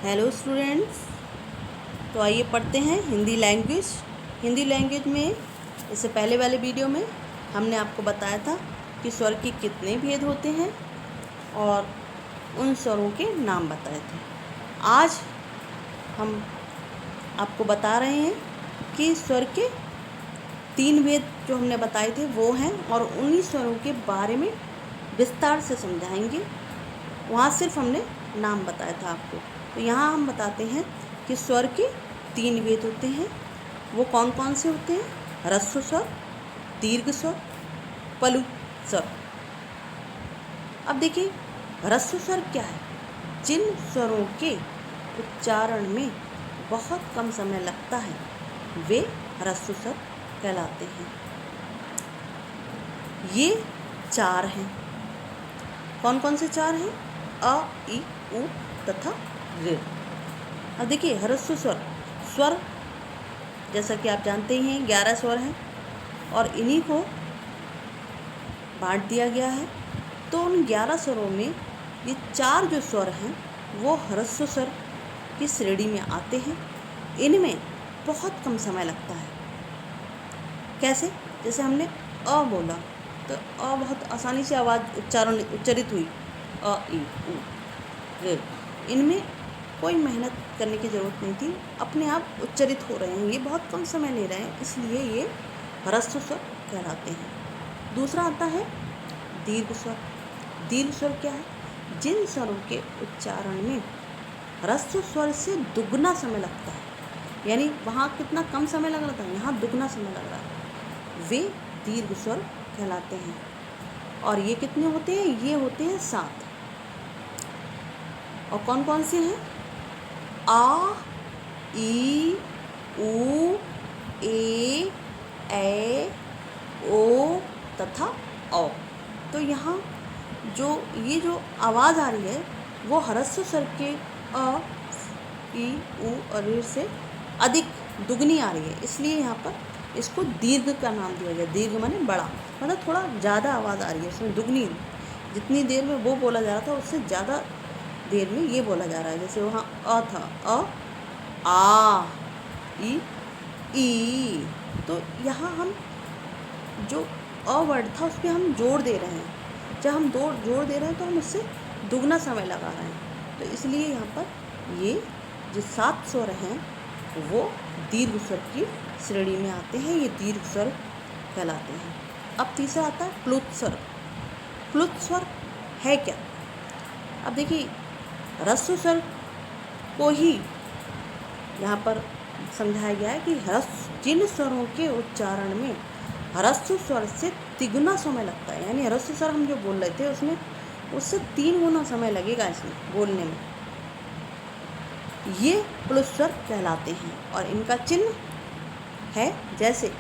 Hello students. तो आइए पढ़ते हैं हिंदी लैंग्वेज। हिंदी लैंग्वेज में इससे पहले वाले वीडियो में हमने आपको बताया था कि स्वर के कितने भेद होते हैं और उन स्वरों के नाम बताए थे। आज हम आपको बता रहे हैं कि स्वर के 3 भेद जो हमने बताए थे वो हैं और उन्हीं स्वरों के बारे में विस्तार से समझाएंगे। वहाँ सिर्फ हमने नाम बताया था आपको। तो यहाँ हम बताते हैं कि स्वर के 3 भेद होते हैं। वो कौन कौन से होते हैं? ह्रस्व स्वर, दीर्घ स्वर, प्लुत स्वर। अब देखिए ह्रस्व स्वर क्या है। जिन स्वरों के उच्चारण में बहुत कम समय लगता है वे ह्रस्व स्वर कहलाते हैं। ये 4 हैं। कौन कौन से 4 हैं? अ, इ, उ तथा ऋ। अब देखिए ह्रस्व स्वर जैसा कि आप जानते ही हैं 11 स्वर हैं और इन्हीं को बांट दिया गया है। तो उन 11 स्वरों में ये 4 जो स्वर हैं वो ह्रस्व स्वर की श्रेणी में आते हैं। इनमें बहुत कम समय लगता है। कैसे? जैसे हमने अ बोला तो अ बहुत आसानी से आवाज़ उच्चरित हुई, अ, इ, उ, ऋ। इनमें कोई मेहनत करने की ज़रूरत नहीं थी, अपने आप उच्चरित हो रहे हैं। ये बहुत कम समय ले रहे हैं, इसलिए ये ह्रस्व स्वर कहलाते हैं। दूसरा आता है दीर्घ स्वर। दीर्घ स्वर क्या है? जिन स्वरों के उच्चारण में ह्रस्व स्वर से दुगना समय लगता है, यानी वहाँ कितना कम समय लग रहा था, यहाँ दुगना समय लग रहा है, वे दीर्घ स्वर कहलाते हैं। और ये कितने होते हैं? ये होते हैं 7। और कौन कौन से हैं? आ, ई, उ, ए, ओ तथा औ। तो यहाँ जो आवाज़ आ रही है वो ह्रस्व स्वर के अ, ई, उ और ऋ से अधिक दुगनी आ रही है, इसलिए यहाँ पर इसको दीर्घ का नाम दिया गया। दीर्घ माने बड़ा, मतलब थोड़ा ज़्यादा आवाज़ आ रही है उसमें, दुगनी। जितनी देर में वो बोला जा रहा था उससे ज़्यादा देर में ये बोला जा रहा है। जैसे वहाँ अ था, अ, आ, ई। तो यहाँ हम जो अ वर्ड था उस पर हम जोर दे रहे हैं। जब हम जोर दे रहे हैं तो हम उससे दुगना समय लगा रहे हैं। तो इसलिए यहाँ पर ये जो 7 स्वर हैं वो दीर्घ स्वर की श्रेणी में आते हैं। ये दीर्घ स्वर कहलाते हैं। अब तीसरा आता है प्लुत स्वर। प्लुत स्वर है क्या? अब देखिए ह्रस्व स्वर को ही यहाँ पर समझाया गया है कि जिन स्वरों के उच्चारण में ह्रस्व स्वर से तिगुना समय लगता है, यानी ह्रस्व स्वर हम जो बोल रहे थे उसमें उससे 3 गुना समय लगेगा इसमें बोलने में, ये प्लुत स्वर कहलाते हैं। और इनका चिन्ह है जैसे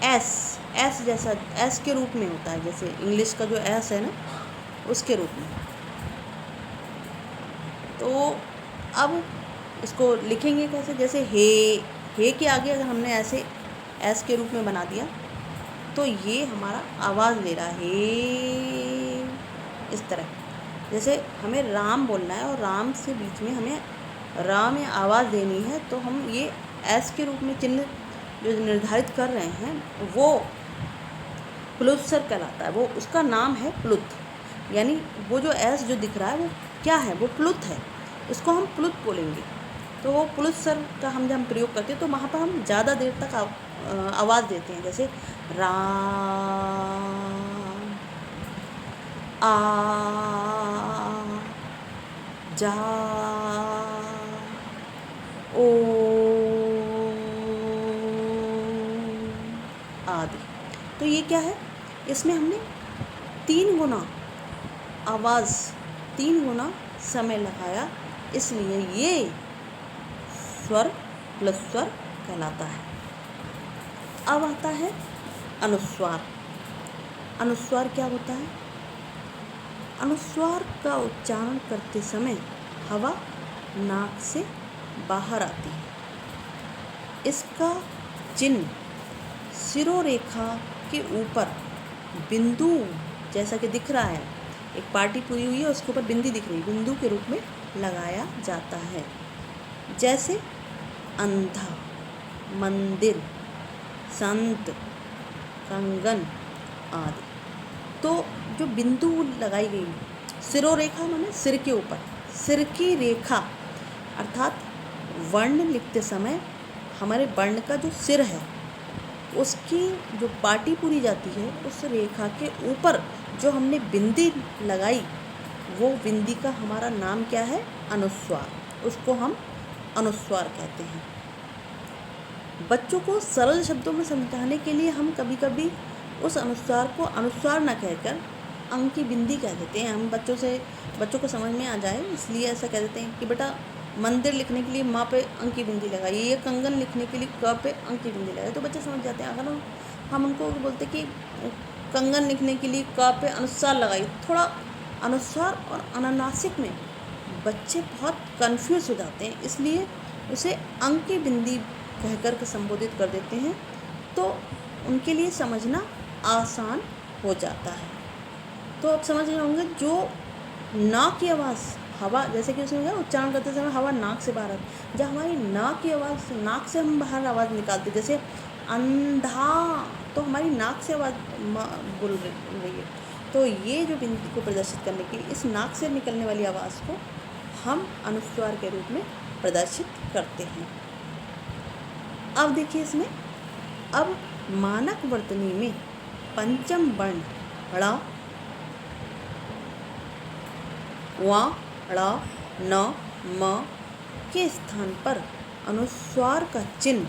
एस जैसा, एस के रूप में होता है, जैसे इंग्लिश का जो एस है ना उसके रूप में। तो अब इसको लिखेंगे कैसे? जैसे हे के आगे अगर हमने ऐसे एस के रूप में बना दिया तो ये हमारा आवाज़ दे रहा है हे, इस तरह। जैसे हमें राम बोलना है और राम से बीच में हमें रा में आवाज़ देनी है, तो हम ये एस के रूप में चिन्ह जो निर्धारित कर रहे हैं वो प्लुत स्वर कहलाता है। वो उसका नाम है प्लुत, यानी वो जो एस जो दिख रहा है वो क्या है? वो प्लुत है। इसको हम प्लुत बोलेंगे। तो वो प्लुत स्वर का हम जब प्रयोग करते हैं तो वहाँ पर हम ज़्यादा देर तक आवाज़ देते हैं। जैसे राम, आ, जा, ओ आदि। तो ये क्या है? इसमें हमने 3 गुना आवाज़, 3 गुना समय लगाया, इसलिए ये स्वर प्लुत स्वर कहलाता है। अब आता है अनुस्वार। अनुस्वार क्या होता है? अनुस्वार का उच्चारण करते समय हवा नाक से बाहर आती है। इसका चिन्ह शिरोरेखा के ऊपर बिंदु जैसा कि दिख रहा है, एक पार्टी पूरी हुई है, उसके ऊपर बिंदी दिख रही है, बिंदु के रूप में लगाया जाता है। जैसे अंधा, मंदिर, संत, कंगन आदि। तो जो बिंदु लगाई गई, सिरोरेखा माने सिर के ऊपर, सिर की रेखा अर्थात वर्ण लिखते समय हमारे वर्ण का जो सिर है उसकी जो पाटी पूरी जाती है, उस रेखा के ऊपर जो हमने बिंदी लगाई, वो बिंदी का हमारा नाम क्या है? अनुस्वार। उसको हम अनुस्वार कहते हैं। बच्चों को सरल शब्दों में समझाने के लिए हम कभी कभी उस अनुस्वार को अनुस्वार न कहकर अंक की बिंदी कह देते हैं। हम बच्चों को समझ में आ जाए इसलिए ऐसा कह देते हैं कि बेटा मंदिर लिखने के लिए माँ पे अंक की बिंदी लगाइए, ये कंगन लिखने के लिए क पे अंक की बिंदी लगाइए, तो बच्चे समझ जाते हैं। अगर हम उनको बोलते कि कंगन लिखने के लिए क पे अनुस्वार लगाइए, थोड़ा अनुस्वार और अनुनासिक में बच्चे बहुत कन्फ्यूज़ हो जाते हैं, इसलिए उसे अंक की बिंदी कहकर के संबोधित कर देते हैं, तो उनके लिए समझना आसान हो जाता है। तो आप समझ रहे होंगे जो नाक की आवाज़, हवा, जैसे कि उसमें क्या उच्चारण करते समय हवा नाक से बाहर, जब हमारी नाक की आवाज़, नाक से हम बाहर आवाज़ निकालते, जैसे अंधा, तो हमारी नाक से आवाज़ बोल रही है, तो ये जो बिंदी को प्रदर्शित करने के लिए इस नाक से निकलने वाली आवाज़ को हम अनुस्वार के रूप में प्रदर्शित करते हैं। अब देखिए इसमें, अब मानक वर्तनी में पंचम वर्ण ड़, वा, ड़, न, म के स्थान पर अनुस्वार का चिन्ह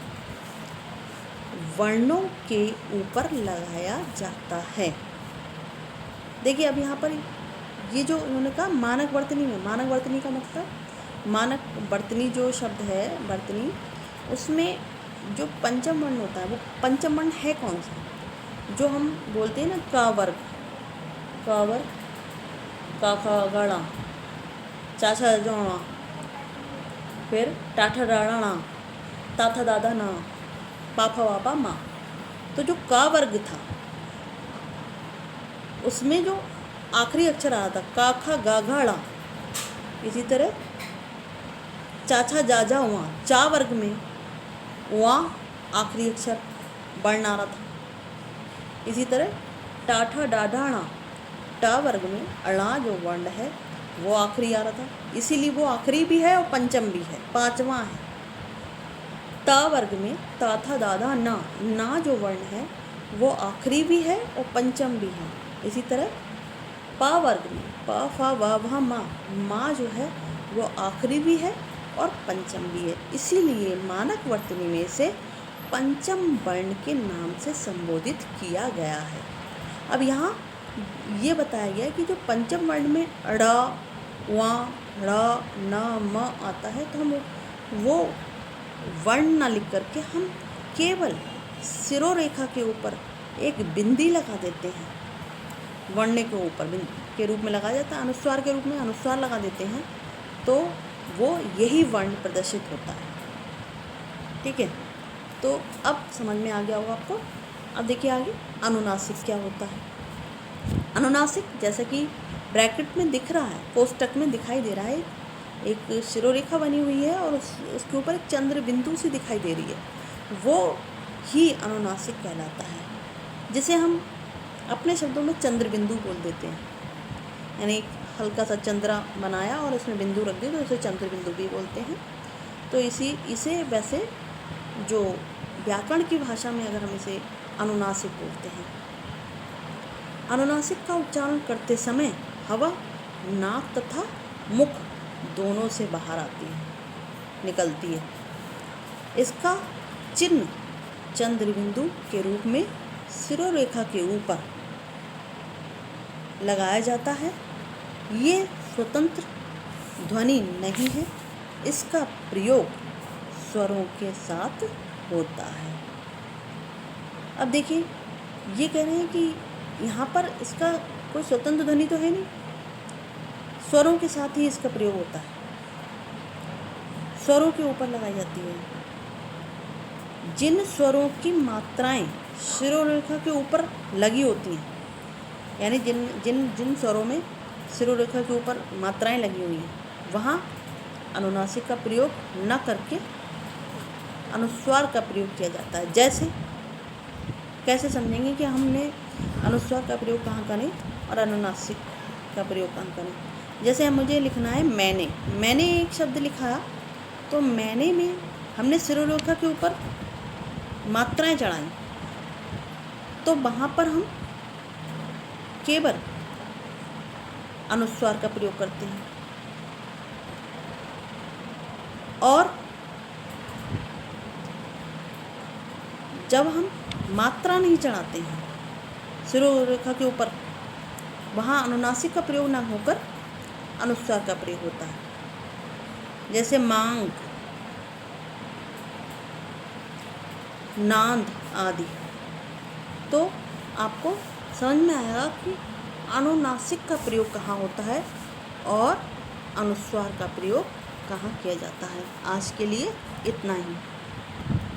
वर्णों के ऊपर लगाया जाता है। देखिए अब यहाँ पर ये जो उन्होंने कहा मानक वर्तनी में, मानक वर्तनी का मतलब, मानक वर्तनी जो शब्द है वर्तनी, उसमें जो पंचम वर्ण होता है वो पंचम वर्ण है कौन सा? जो हम बोलते हैं ना क वर्ग, क वर्ग, क ख ग ङ, च छ ज ण, फिर टा ठ डा ण ण, ता थ दा धा न, पा फ वा पा मा। तो जो क वर्ग था उसमें जो आखिरी अक्षर आ रहा था का खा गा घा ड़ा, इसी तरह चाछा जा जा वहाँ, चा वर्ग में वहाँ आखिरी अक्षर वर्ण आ रहा था। इसी तरह टाठा डाढ़ाणा, टा वर्ग में अड़ा जो वर्ण है वो आखिरी आ रहा था, इसीलिए वो आखिरी भी है और पंचम भी है, पांचवा है। ता वर्ग में ताथा दादा ना जो वर्ण है वो आखिरी भी है और पंचम भी है। इसी तरह पा वर्ग में पा फा वा भा मा जो है वो आखिरी भी है और पंचम भी है, इसीलिए मानक वर्तनी में से पंचम वर्ण के नाम से संबोधित किया गया है। अब यहाँ ये बताया गया कि जो पंचम वर्ण में ड़, वा, ड़, न, म आता है, तो हम वो वर्ण ना लिख करके हम केवल सिरोरेखा के ऊपर एक बिंदी लगा देते हैं, वर्ण के ऊपर बिंदी के रूप में लगाया जाता है, अनुस्वार के रूप में अनुस्वार लगा देते हैं, तो वो यही वर्ण प्रदर्शित होता है। ठीक है, तो अब समझ में आ गया होगा आपको। अब देखिए आगे अनुनासिक क्या होता है। अनुनासिक जैसा कि ब्रैकेट में दिख रहा है, कोष्टक में दिखाई दे रहा है, एक शिरोरेखा बनी हुई है और उसके ऊपर एक चंद्र बिंदु सी दिखाई दे रही है, वो ही अनुनासिक कहलाता है, जिसे हम अपने शब्दों में चंद्र बिंदु बोल देते हैं। यानी हल्का सा चंद्रा बनाया और उसमें बिंदु रख दिया तो उसे चंद्र बिंदु भी बोलते हैं। तो इसे वैसे जो व्याकरण की भाषा में अगर हम इसे अनुनासिक बोलते हैं। अनुनासिक का उच्चारण करते समय हवा नाक तथा मुख दोनों से बाहर आती है, निकलती है। इसका चिन्ह चंद्र बिंदु के रूप में सिरोरेखा के ऊपर लगाया जाता है। ये स्वतंत्र ध्वनि नहीं है, इसका प्रयोग स्वरों के साथ होता है। अब देखिए ये कह रहे हैं कि यहाँ पर इसका कोई स्वतंत्र ध्वनि तो है नहीं, स्वरों के साथ ही इसका प्रयोग होता है, स्वरों के ऊपर लगाई जाती है। जिन स्वरों की मात्राएं शिरोरेखा के ऊपर लगी होती हैं, यानी जिन स्वरों में सिरोरेखा के ऊपर मात्राएं लगी हुई हैं, वहाँ अनुनासिक का प्रयोग न करके अनुस्वार का प्रयोग किया जाता है। जैसे कैसे समझेंगे कि हमने अनुस्वार का प्रयोग कहाँ करें और अनुनासिक का प्रयोग कहाँ करें। जैसे मुझे लिखना है मैंने एक शब्द लिखा, तो मैंने में हमने सिरोरेखा के ऊपर मात्राएं चढ़ाई, तो वहाँ पर हम केवल अनुस्वार का प्रयोग करते हैं। और जब हम मात्रा नहीं चढ़ाते हैं सिरोरेखा के ऊपर, वहाँ अनुनासिक का प्रयोग ना होकर अनुस्वार का प्रयोग होता है। जैसे मांग, नांद आदि। तो आपको समझ में आएगा कि अनुनासिक का प्रयोग कहाँ होता है और अनुस्वार का प्रयोग कहाँ किया जाता है। आज के लिए इतना ही।